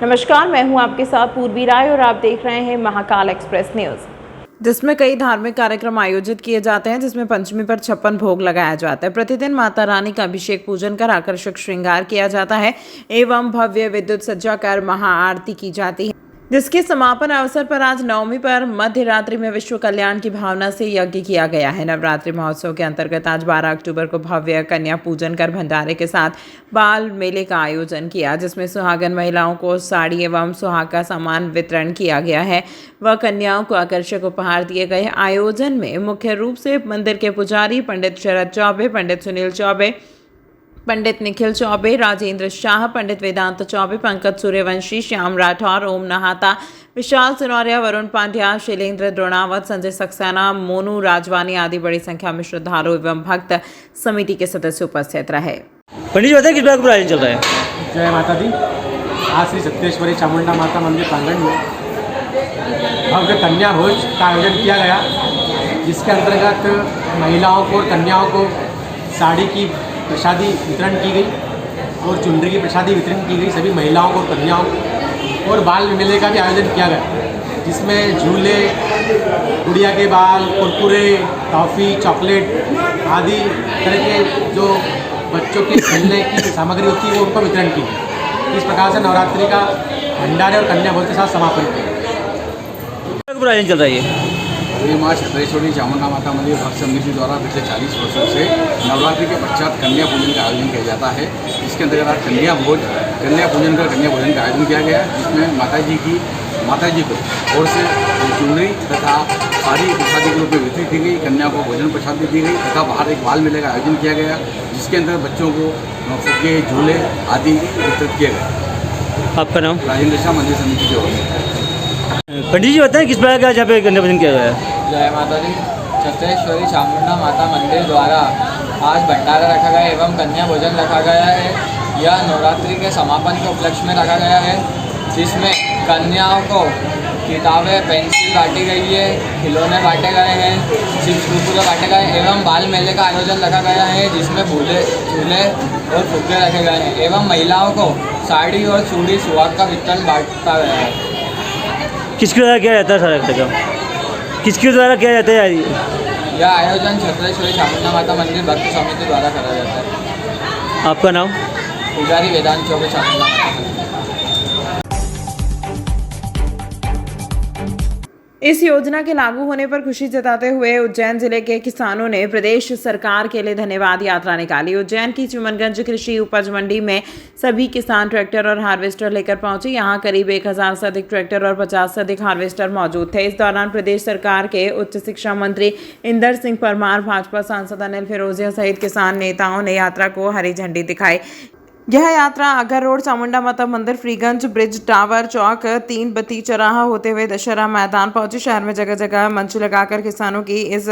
नमस्कार, मैं हूं आपके साथ पूर्वी राय और आप देख रहे हैं महाकाल एक्सप्रेस न्यूज, जिसमें कई धार्मिक कार्यक्रम आयोजित किए जाते हैं, जिसमें पंचमी पर 56 भोग लगाया जाता है। प्रतिदिन माता रानी का अभिषेक पूजन कर आकर्षक श्रृंगार किया जाता है एवं भव्य विद्युत सज्जा कर महाआरती की जाती है, जिसके समापन अवसर पर आज नवमी पर मध्य रात्रि में विश्व कल्याण की भावना से यज्ञ किया गया है। नवरात्रि महोत्सव के अंतर्गत आज 12 अक्टूबर को भव्य कन्या पूजन कर भंडारे के साथ बाल मेले का आयोजन किया, जिसमें सुहागन महिलाओं को साड़ी एवं सुहाग का सामान वितरण किया गया है व कन्याओं को आकर्षक उपहार दिए गए। आयोजन में मुख्य रूप से मंदिर के पुजारी पंडित शरद चौबे, पंडित सुनील चौबे, पंडित निखिल चौबे, राजेंद्र शाह, पंडित वेदांत चौबे, पंकज सूर्यवंशी, श्याम राठौर, ओम नहाता, विशाल सिनौरिया, वरुण पांड्या, शैलेंद्र द्रोणावत, संजय सक्सेना, मोनू राजवानी आदि बड़ी संख्या में श्रद्धालु एवं भक्त समिति के सदस्य उपस्थित रहे। पंडित जी बताइए किस बात का आयोजन चल रहा है? जय माता दी। आज श्री सत्येश्वरी चामुंडा माता मंदिर प्रांगण में भव्य कन्या भोज का आयोजन किया गया, जिसके अंतर्गत महिलाओं को और कन्याओं को साड़ी की प्रसादी वितरण की गई और चुनरी की प्रसादी वितरण की गई सभी महिलाओं को और कन्याओं को। और बाल मेले का भी आयोजन किया गया, जिसमें झूले, गुड़िया के बाल, कुरकुरे, टॉफ़ी, चॉकलेट आदि तरह के जो बच्चों के खेलने की सामग्री होती है वो उनको वितरण की गई। इस प्रकार से नवरात्रि का भंडारे और कन्या भोज के साथ समापन किया। आयोजन चल रहा है ये माँ सत्येश्वरी चामुंडा माता मंदिर भक्त समिति द्वारा पिछले 40 वर्षों से नवरात्रि के पश्चात कन्या पूजन का आयोजन किया जाता है। इसके अंतर्गत आज कन्या पूजन कर कन्या भोजन का आयोजन किया गया, जिसमें माता जी को ओर से चुनरी तथा साड़ी प्रसादी के रूप में वितरित की गई, कन्या को भोजन प्रसादी दी गई तथा बाहर एक बाल मेले का आयोजन किया गया, जिसके अंतर्गत बच्चों को फुग्गे, झूले आदि वितरित किए गए। आपका नाम? राजेंद्र शाह, मंदिर समिति की ओर से। पंडित जी बताएं किस प्रकार का यहाँ पे कन्या पूजन किया गया है? जय माता दी। सत्येश्वरी चामुंडा माता मंदिर द्वारा आज भंडारा रखा गया एवं कन्या भोजन रखा गया है। यह नवरात्रि के समापन के उपलक्ष्य में रखा गया है, जिसमें कन्याओं को किताबें, पेंसिल बांटी गई है, खिलौने बांटे गए हैं, चिप्स कुरकुरे बांटे गए एवं बाल मेले का आयोजन रखा गया है, जिसमें झूले और फुग्गे रखे गए हैं एवं महिलाओं को साड़ी और चूड़ी सुहाग का वितरण बांटा गया है। किसके द्वारा किया जाता है सारा कार्यक्रम? किसके द्वारा किया जाता है? यह आयोजन सत्येश्वरी चामुंडा माता मंदिर भक्त समिति द्वारा करा जाता है। आपका नाम? पुजारी वेदांत चौबे, चामुंडा माता मंदिर। इस योजना के लागू होने पर खुशी जताते हुए उज्जैन जिले के किसानों ने प्रदेश सरकार के लिए धन्यवाद यात्रा निकाली। उज्जैन की चिमनगंज कृषि उपज मंडी में सभी किसान ट्रैक्टर और हार्वेस्टर लेकर पहुंचे। यहां करीब 1000 से अधिक ट्रैक्टर और 50 से अधिक हार्वेस्टर मौजूद थे। इस दौरान प्रदेश सरकार के उच्च शिक्षा मंत्री इंदर सिंह परमार, भाजपा सांसद अनिल फिरोजिया सहित किसान नेताओं ने यात्रा को हरी झंडी दिखाई। यह यात्रा अगर रोड, चामुंडा माता मंदिर, फ्रीगंज ब्रिज, टावर चौक, 3 बत्ती चौराहा होते हुए दशहरा मैदान पहुंची। शहर में जगह जगह मंच लगाकर किसानों की इस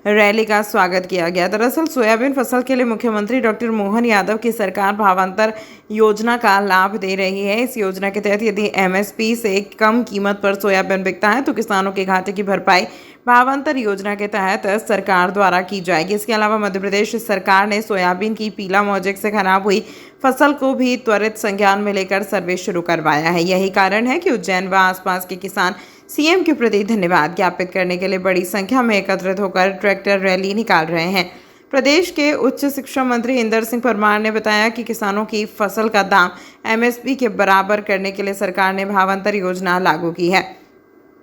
रैली का स्वागत किया गया। दरअसल सोयाबीन फसल के लिए मुख्यमंत्री डॉक्टर मोहन यादव की सरकार भावांतर योजना का लाभ दे रही है। इस योजना के तहत यदि MSP से कम कीमत पर सोयाबीन बिकता है तो किसानों के घाटे की भरपाई भावांतर योजना के तहत सरकार द्वारा की जाएगी। इसके अलावा मध्य प्रदेश सरकार ने सोयाबीन की पीला मोजेक से खराब हुई फसल को भी त्वरित संज्ञान में लेकर सर्वे शुरू करवाया है। यही कारण है कि उज्जैन व आसपास के किसान CM के प्रति धन्यवाद ज्ञापित करने के लिए बड़ी संख्या में एकत्रित होकर ट्रैक्टर रैली निकाल रहे हैं। प्रदेश के उच्च शिक्षा मंत्री इंदर सिंह परमार ने बताया कि किसानों की फसल का दाम MSP के बराबर करने के लिए सरकार ने भावांतर योजना लागू की है,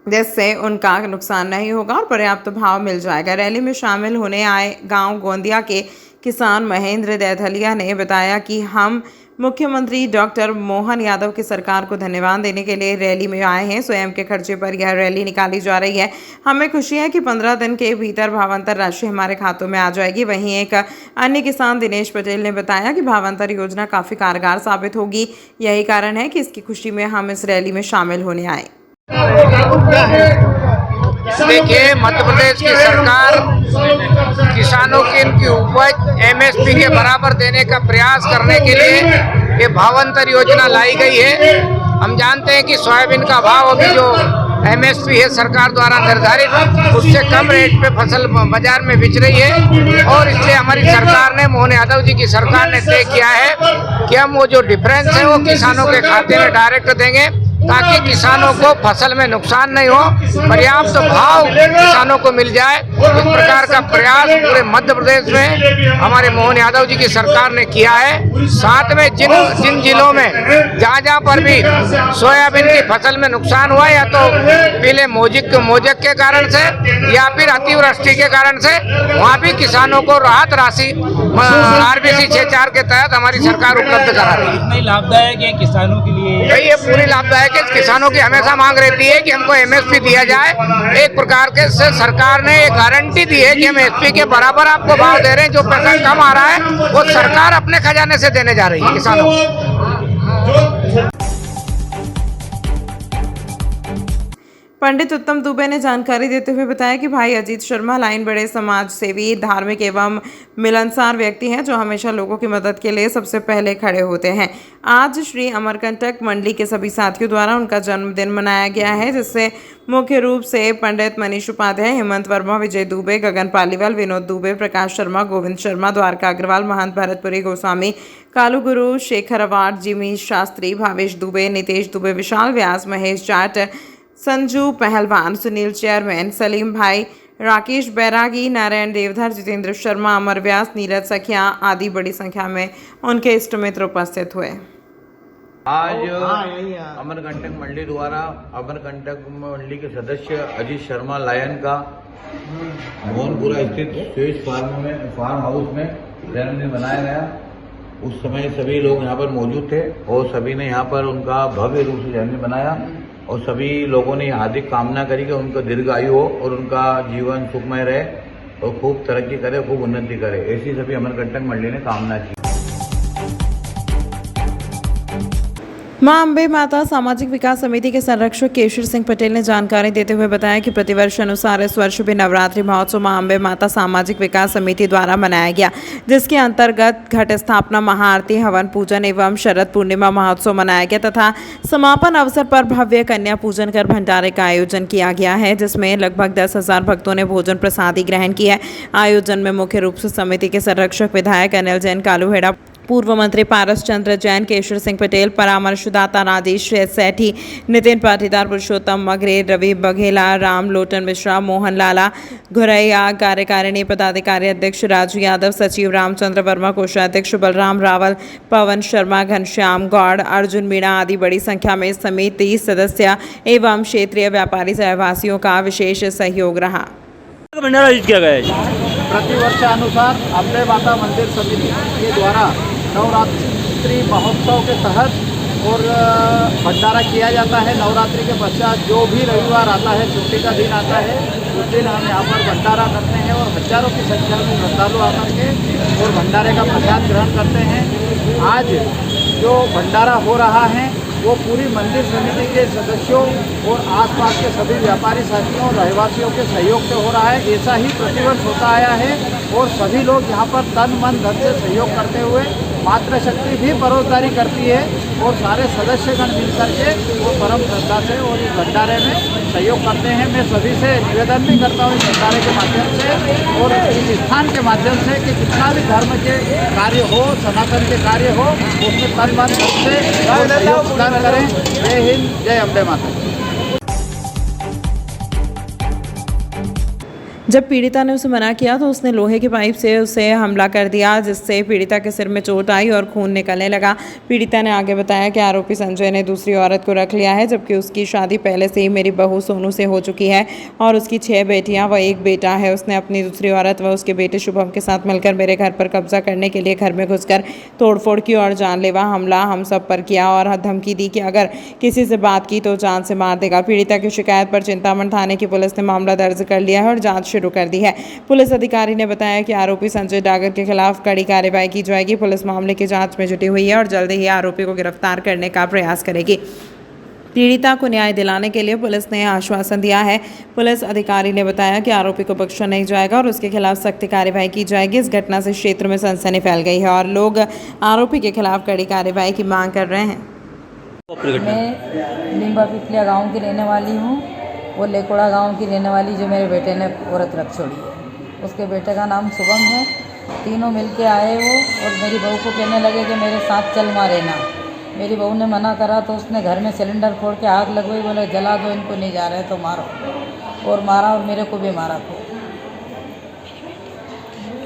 जिससे उनका नुकसान नहीं होगा और पर्याप्त भाव मिल जाएगा। रैली में शामिल होने आए गांव गोंदिया के किसान महेंद्र दैथलिया ने बताया कि हम मुख्यमंत्री डॉक्टर मोहन यादव की सरकार को धन्यवाद देने के लिए रैली में आए हैं। स्वयं के खर्चे पर यह रैली निकाली जा रही है। हमें खुशी है कि 15 दिन के भीतर भावांतर राशि हमारे खातों में आ जाएगी। वहीं एक अन्य किसान दिनेश पटेल ने बताया कि भावांतर योजना काफ़ी कारगर साबित होगी। यही कारण है कि इसकी खुशी में हम इस रैली में शामिल होने आए। देखिए, मध्य प्रदेश की सरकार किसानों की इनकी उपज MSP के बराबर देने का प्रयास करने के लिए ये भावांतर योजना लाई गई है। हम जानते हैं कि सोयाबीन का भाव अभी जो MSP है सरकार द्वारा निर्धारित, उससे कम रेट पे फसल बाजार में बिच रही है। और इसलिए हमारी सरकार ने, मोहन यादव जी की सरकार ने तय किया है कि हम वो जो डिफरेंस है वो किसानों के खाते में डायरेक्ट देंगे, ताकि किसानों को फसल में नुकसान नहीं हो, पर्याप्त भाव किसानों को मिल जाए। इस प्रकार का प्रयास पूरे मध्य प्रदेश में हमारे मोहन यादव जी की सरकार ने किया है। साथ में जिन जिलों में जहाँ पर भी सोयाबीन की फसल में नुकसान हुआ, या तो पीले मोजक के कारण से या फिर अतिवृष्टि के कारण से, वहाँ भी किसानों को राहत राशि RBC 6.4 के तहत हमारी सरकार उपलब्ध करा रही है। कितनी लाभदायक है किसानों के लिए? भाई ये पूरी लाभदायक है। किसानों की हमेशा मांग रहती है कि हमको MSP दिया जाए। एक प्रकार के से सरकार ने एक गारंटी दी है कि हम SP के बराबर आपको भाव दे रहे हैं। जो पैसा कम आ रहा है वो सरकार अपने खजाने से देने जा रही है किसानों को। पंडित उत्तम दुबे ने जानकारी देते हुए बताया कि भाई अजीत शर्मा लाइन बड़े समाज सेवी, धार्मिक एवं मिलनसार व्यक्ति हैं जो हमेशा लोगों की मदद के लिए सबसे पहले खड़े होते हैं। आज श्री अमरकंटक मंडली के सभी साथियों द्वारा उनका जन्मदिन मनाया गया है, जिससे मुख्य रूप से पंडित मनीष उपाध्याय, हेमंत वर्मा, विजय दुबे, गगन पालीवाल, विनोद दुबे, प्रकाश शर्मा, गोविंद शर्मा, द्वारका अग्रवाल, महंत भरतपुरी गोस्वामी, कालू गुरु, शेखर अवार्ड, जिमी शास्त्री, भावेश दुबे, नितेश दुबे, विशाल व्यास, महेश जाट, संजू पहलवान, सुनील चेयरमैन, सलीम भाई, राकेश बैरागी, नारायण देवधर, जितेंद्र शर्मा, अमर व्यास, नीरज सखिया आदि बड़ी संख्या में उनके इष्ट मित्र उपस्थित हुए। आज अमरकंटक मंडली द्वारा अमरकंटक मंडली के सदस्य अजीत शर्मा लायन का मोहनपुरा स्थित स्वेज फार्म हाउस में जन्मदिन मनाया गया। उस समय सभी लोग यहाँ पर मौजूद थे और सभी ने यहाँ पर उनका भव्य रूप से जन्मदिन मनाया और सभी लोगों ने हार्दिक कामना करी कि उनका दीर्घायु हो और उनका जीवन सुखमय रहे और खूब तरक्की करे, खूब उन्नति करे, ऐसी सभी अमरकंटक मंडली ने कामना की। मां अम्बे माता सामाजिक विकास समिति के संरक्षक केशर सिंह पटेल ने जानकारी देते हुए बताया कि प्रतिवर्ष अनुसार इस वर्ष भी नवरात्रि महोत्सव मां अम्बे माता सामाजिक विकास समिति द्वारा मनाया गया, जिसके अंतर्गत घट स्थापना, महाआरती, हवन पूजन एवं शरद पूर्णिमा महोत्सव मनाया गया तथा समापन अवसर पर भव्य कन्या पूजन कर भंडारे का आयोजन किया गया है, जिसमें लगभग 10,000 भक्तों ने भोजन प्रसादी ग्रहण की है। आयोजन में मुख्य रूप से समिति के संरक्षक विधायक अनिल जैन, कालू हेड़ा, पूर्व मंत्री पारस चंद्र जैन, केशर सिंह पटेल, परामर्शदाता राजेश सेठी, नितिन पाटीदार, पुरुषोत्तम मगरे, रवि बघेला, राम लोटन मिश्रा, मोहन लाला घुरैया, कार्यकारिणी पदाधिकारी अध्यक्ष राजू यादव, सचिव रामचंद्र वर्मा, कोषाध्यक्ष बलराम रावल, पवन शर्मा, घनश्याम गौड़, अर्जुन मीणा आदि बड़ी संख्या में समिति सदस्य एवं क्षेत्रीय व्यापारी सहवासियों का विशेष सहयोग रहा। भंडारा आयोजित किया गया है। प्रतिवर्षानुसार अम्बे माता मंदिर समिति के द्वारा नवरात्रि महोत्सव के तहत और भंडारा किया जाता है। नवरात्रि के पश्चात जो भी रविवार आता है, छुट्टी का दिन आता है, उस दिन हम यहाँ पर भंडारा करते हैं और हजारों की संख्या में श्रद्धालु आकर के और भंडारे का प्रसाद ग्रहण करते हैं। आज जो भंडारा हो रहा है वो पूरी मंदिर समिति के सदस्यों और आसपास के सभी व्यापारी साथियों और रहवासियों के सहयोग से हो रहा है। ऐसा ही प्रतिवर्ष होता आया है और सभी लोग यहाँ पर तन मन धन से सहयोग करते हुए मातृशक्ति भी परोसदारी करती है और सारे सदस्यगण मिलकर के वो परम श्रद्धा से और इस भंडारे में सहयोग करते हैं। मैं सभी से निवेदन भी करता हूँ इस भंडारे के माध्यम से और इस स्थान के माध्यम से कि जितना भी धर्म के कार्य हो, सनातन के कार्य हो, उसमें तन मन धन से सहयोग प्रदान करें। जय हिंद, जय अम्बे माता। जब पीड़िता ने उसे मना किया तो उसने लोहे की पाइप से उसे हमला कर दिया, जिससे पीड़िता के सिर में चोट आई और खून निकलने लगा। पीड़िता ने आगे बताया कि आरोपी संजय ने दूसरी औरत को रख लिया है, जबकि उसकी शादी पहले से ही मेरी बहू सोनू से हो चुकी है और उसकी 6 बेटियां व 1 बेटा है। उसने अपनी दूसरी औरत व उसके बेटे शुभम के साथ मिलकर मेरे घर पर कब्जा करने के लिए घर में घुसकर तोड़फोड़ की और जानलेवा हमला हम सब पर किया और धमकी दी कि अगर किसी से बात की तो जान से मार देगा। पीड़िता की शिकायत पर चिंतामण थाने की पुलिस ने मामला दर्ज कर लिया है और जांच शुरू कर दी है। पुलिस अधिकारी ने बताया कि आरोपी संजय डागर के खिलाफ कड़ी कार्रवाई की जाएगी। पुलिस मामले की जांच में जुटी हुई है और जल्द ही आरोपी को गिरफ्तार करने का प्रयास करेगी। पीड़िता को न्याय दिलाने के लिए पुलिस ने आश्वासन दिया है। पुलिस अधिकारी ने बताया कि आरोपी को बख्शा नहीं जाएगा और उसके खिलाफ सख्त कार्रवाई की जाएगी। इस घटना से क्षेत्र में सनसनी फैल गई है और लोग आरोपी के खिलाफ कड़ी कार्रवाई की मांग कर रहे हैं। मैं लिंबा पिपलिया गांव की रहने वाली हूँ। वो लेकोड़ा गांव की रहने वाली जो मेरे बेटे ने औरत रख छोड़ी है, उसके बेटे का नाम शुभम है। तीनों मिलके आए वो, और मेरी बहू को कहने लगे कि मेरे साथ चल मारे ना। मेरी बहू ने मना करा तो उसने घर में सिलेंडर फोड़ के आग लगवाई, बोले जला दो, इनको नहीं जा रहे तो मारो, और मारा और मेरे को भी मारा खूब।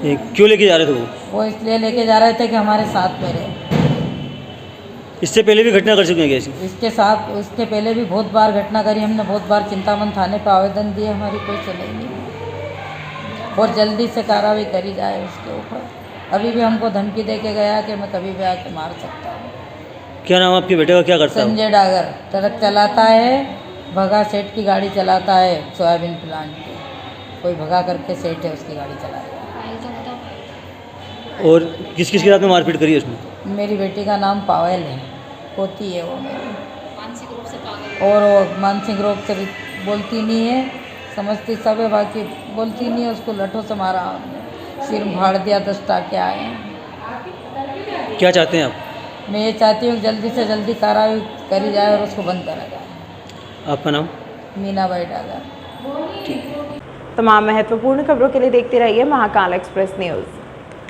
ये क्यों लेके जा रहे थे वो इसलिए लेके जा रहे थे कि हमारे साथ में रहे। इससे पहले भी घटना कर चुके हैं क्या ऐसी? इसके पहले भी बहुत बार घटना करी हमने, बहुत बार चिंतामन थाने पर आवेदन दिए, हमारी कोई सुनाई नहीं। बहुत जल्दी से कार्रवाई करी जाए उसके ऊपर। अभी भी हमको धमकी दे के गया कि मैं कभी भी आके मार सकता हूँ। क्या नाम आपके बेटे का, क्या करता है? संजय डागर, ट्रक चलाता है, भगा सेठ की गाड़ी चलाता है, सोयाबीन प्लांट की। कोई भगा करके सेठ है, उसकी गाड़ी चला रहा है। और किस किस के साथ में मारपीट करी है उसने? मेरी बेटी का नाम पायल है, पोती है वो मेरी। और वो मानसिक रोग से बोलती नहीं है, समझती सब है, बाकी बोलती नहीं है। उसको लठों से मारा, सिर फाड़ दिया, 10 टाके आए हैं। क्या चाहते हैं आप? मैं ये चाहती हूँ कि जल्दी से जल्दी कार्रवाई करी जाए और उसको बंद करा जाए। आपका नाम? मीनाबाई डागर। तमाम महत्वपूर्ण खबरों के लिए देखते रहिए महाकाल एक्सप्रेस न्यूज़।